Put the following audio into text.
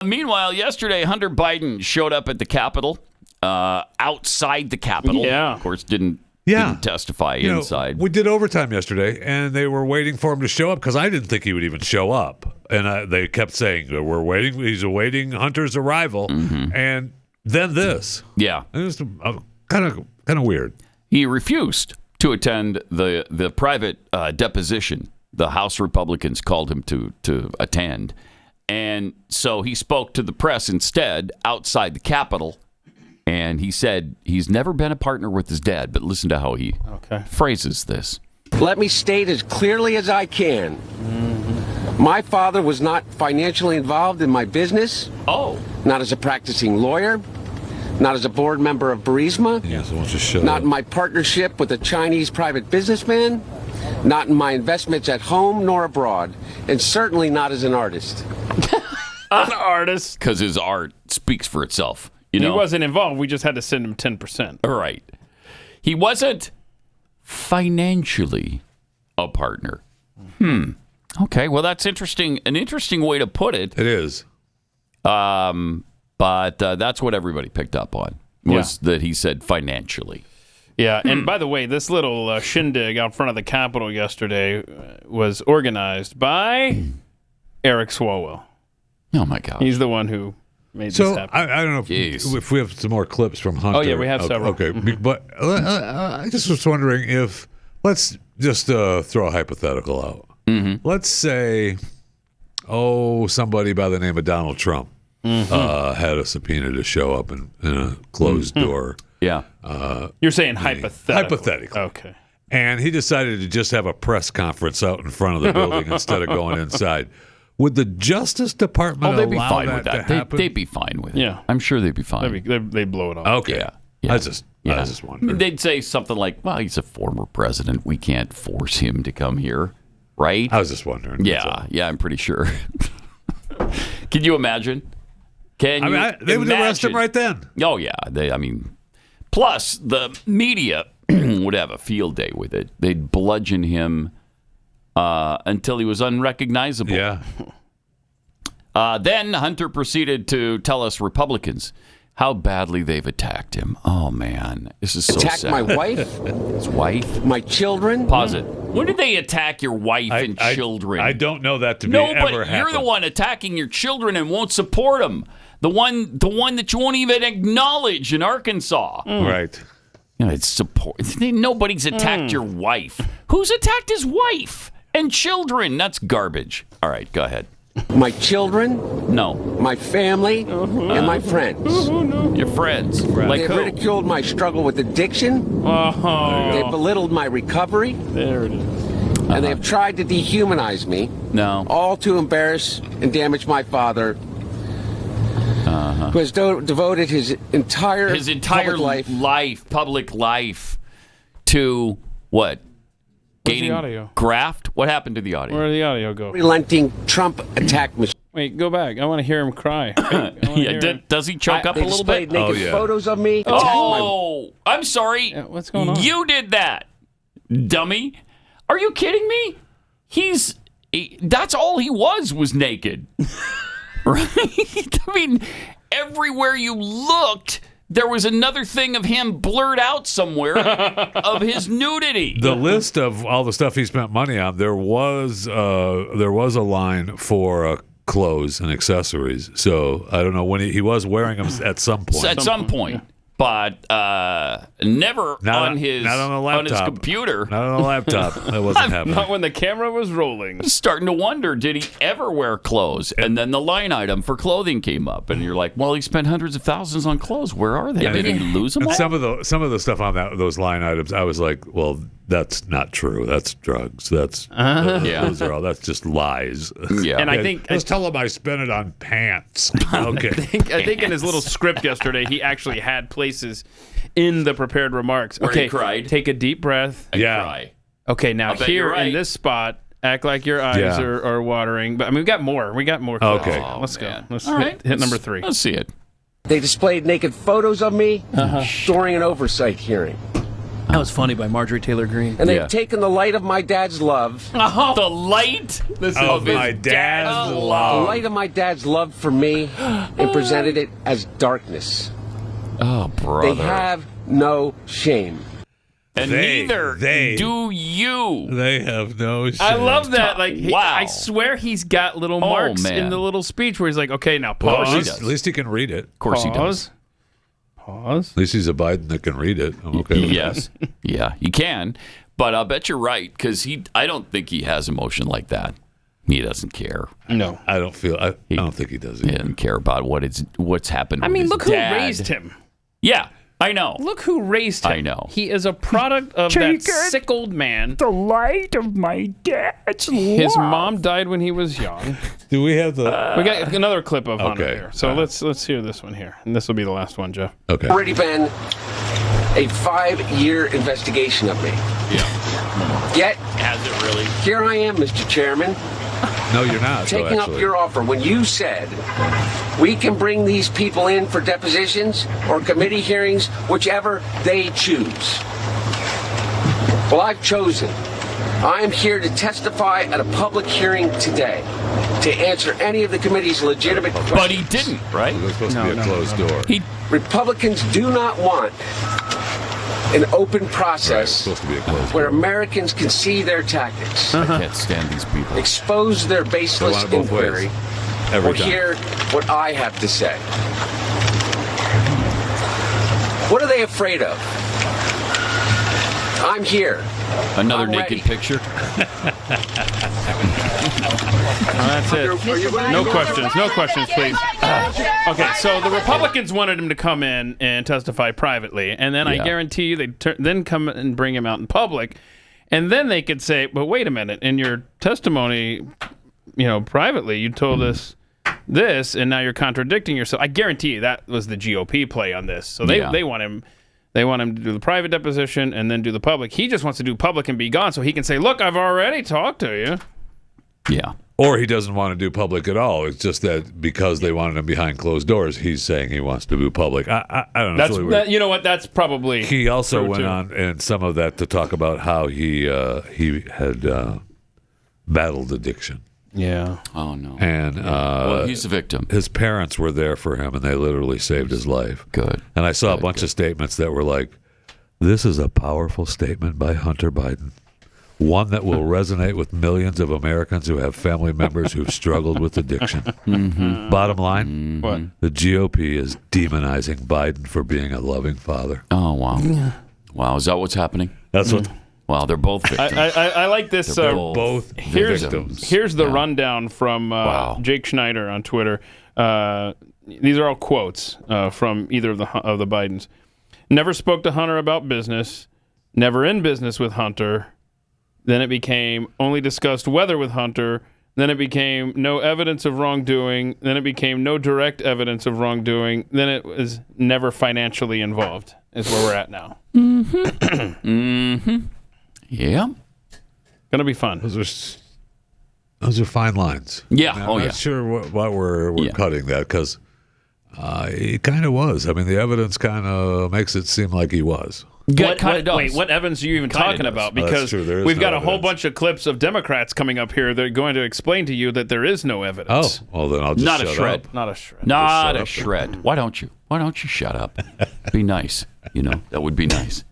Meanwhile, yesterday, Hunter Biden showed up at the Capitol, outside the Capitol. Yeah. Of course, didn't testify inside. We did overtime yesterday, and they were waiting for him to show up because I didn't think he would even show up. And they kept saying, we're waiting. He's awaiting Hunter's arrival. Mm-hmm. And then this. Yeah. It was kind of weird. He refused to attend the private deposition the House Republicans called him to attend. And so he spoke to the press instead outside the Capitol. And he said he's never been a partner with his dad. But listen to how he phrases this. Let me state as clearly as I can. My father was not financially involved in my business. Oh. Not as a practicing lawyer. Not as a board member of Burisma. Yes, I want you to shut not up. in my partnership with a Chinese private businessman. Not in my investments at home nor abroad. And certainly not as an artist. An artist. Because his art speaks for itself. He wasn't involved. We just had to send him 10%. All right. He wasn't financially a partner. Okay, well, that's interesting. An interesting way to put it. It is. But that's what everybody picked up on, was that he said financially. Yeah, and by the way, this little shindig out front of the Capitol yesterday was organized by Eric Swalwell. Oh, my God. He's the one who made this happen. I don't know if we have some more clips from Hunter. Oh, yeah, we have several. Okay, but I just was wondering if, let's just throw a hypothetical out. Mm-hmm. Let's say, somebody by the name of Donald Trump had a subpoena to show up in a closed door. Yeah. You're saying hypothetical. Hypothetical. Okay. And he decided to just have a press conference out in front of the building instead of going inside. Would the Justice Department they'd be allow fine that with that. to happen? They'd be fine with it. Yeah. I'm sure they'd be fine. They'd blow it off. Okay. Yeah. I was just wondering. They'd say something like, well, he's a former president. We can't force him to come here, right? I was just wondering. Yeah, I'm pretty sure. Can you imagine? They would arrest him right then. Oh, yeah. Plus, the media would have a field day with it. They'd bludgeon him until he was unrecognizable. Yeah. Then Hunter proceeded to tell us Republicans how badly they've attacked him. Oh, man. This is so Attacked sad. my wife. His wife? My children. Pause it. When did they attack your wife and children? I don't know that to be ever No, but happen. you're the one attacking your children and won't support them. The one that you won't even acknowledge in Arkansas. Right. It's support. Nobody's attacked your wife. Who's attacked his wife and children? That's garbage. All right, go ahead. My children. No. My family. And my friends. Your friends. Like They who? ridiculed my struggle with addiction. They belittled my recovery. There it is. And they have tried to dehumanize me. No. All to embarrass and damage my father, who has devoted his entire public life to what? Where's the audio? Graft? What happened to the audio? Where did the audio go? relenting Trump attack machine. Wait, go back. I want to hear him cry. Does he choke up a They little displayed bit? naked photos of me. I'm sorry. What's going on? You did that, dummy. Are you kidding me? That's all he was naked. Right? I mean, everywhere you looked, there was another thing of him blurred out somewhere of his nudity. The list of all the stuff he spent money on, there was a line for clothes and accessories. So I don't know when he was wearing them at some point. At some point. But never on his computer. Not on a laptop. That wasn't happening. Not when the camera was rolling. Starting to wonder, did he ever wear clothes? And then the line item for clothing came up, and you're like, well, he spent hundreds of thousands on clothes. Where are they? Did he lose them all? Some of the stuff on those line items, I was like, well, that's not true. That's drugs. That's that's just lies. Yeah. And I think just tell him I spent it on pants. Okay. I think in his little script yesterday, he actually had places in the prepared remarks. Where he cried. Take a deep breath. Cry. Okay, now here in this spot, act like your eyes are watering. But I mean, we got more. Okay. Let's go. Let's right. hit number 3. Let's see it. They displayed naked photos of me during an oversight hearing. That was funny by Marjorie Taylor Greene. And Yeah. they've taken the light of my dad's love, Oh, the light Of my dad's the love. light of my dad's love for me, and presented it as darkness. Oh, brother. They have no shame. and neither do you. They have no shame. I love that. Like, Wow. I swear he's got little marks man. in the little speech where he's like, okay, now Well, pause. at least he can read it. Of course he does. Pause. At least he's a Biden that can read it. I'm okay with Yes. Yeah, you can. But I'll bet you're right, because I don't think he has emotion like that. He doesn't care. No. that. I don't think he does He either. doesn't care about what's happened I with mean, his look dad. who raised him. Yeah, I know. Look who raised him. I know. He is a product of that sick old man. The light of my dad's His mom died when he was young. Do we have the... We got another clip of Hunter Okay. here. So let's hear this one here. And this will be the last one, Jeff. Okay. Already been a 5-year investigation of me. Yeah. Yet, Has it really? here I am, Mr. Chairman, No, you're not. taking up your offer when you said we can bring these people in for depositions or committee hearings, whichever they choose. Well, I've chosen. I am here to testify at a public hearing today to answer any of the committee's legitimate questions. But he didn't, right? It was supposed to be a closed door. He Republicans do not want an open Right, it's process supposed to be a closed where door. Americans can see their tactics, I can't stand these people. expose their They baseless want it both ways. inquiry, Every or time. hear what I have to say. What are they afraid of? I'm here. Another I'm naked ready. picture. That's it. No questions. No questions, please. Okay, so the Republicans wanted him to come in and testify privately, and then I Yeah. guarantee you they'd then come and bring him out in public, and then they could say, "But wait a minute! In your testimony, privately, you told us this, and now you're contradicting yourself." I guarantee you that was the GOP play on this. So they want him. They want him to do the private deposition and then do the public. He just wants to do public and be gone, so he can say, "Look, I've already talked to you." Yeah. Or he doesn't want to do public at all. It's just that because they wanted him behind closed doors, he's saying he wants to do public. I don't know. That's It's really weird. you know what? That's probably He also true, went too. on in some of that to talk about how he had battled addiction. Yeah. Oh, no. And Well, he's the victim. his parents were there for him, and they literally saved his life. Good. And I saw a bunch of statements that were like, this is a powerful statement by Hunter Biden. One that will resonate with millions of Americans who have family members who've struggled with addiction. Bottom line, What? the GOP is demonizing Biden for being a loving father. Oh, wow. Wow, is that what's happening? That's what Wow, they're both victims. I like this. They're both here's victims. here's the rundown from Wow. Jake Schneider on Twitter. These are all quotes from either of the Bidens. Never spoke to Hunter about business. Never in business with Hunter. Then it became only discussed weather with Hunter. Then it became no evidence of wrongdoing. Then it became no direct evidence of wrongdoing. Then it was never financially involved. Is where we're at now. Yeah. Gonna be fun. Those are fine lines. Yeah. I'm Oh, not yeah. sure what we're Yeah. cutting that because it kind of was. I mean, the evidence kind of makes it seem like he was. Wait, what evidence are you even Kinda talking does. about? Oh, that's Because true. There is we've no got a whole evidence. bunch of clips of Democrats coming up here that are going to explain to you that there is no Oh, evidence. well, then I'll just Not a shut shred. up. Not a shred. Not shut a up. shred. Why don't you? Why don't you shut up? Be nice. That would be nice.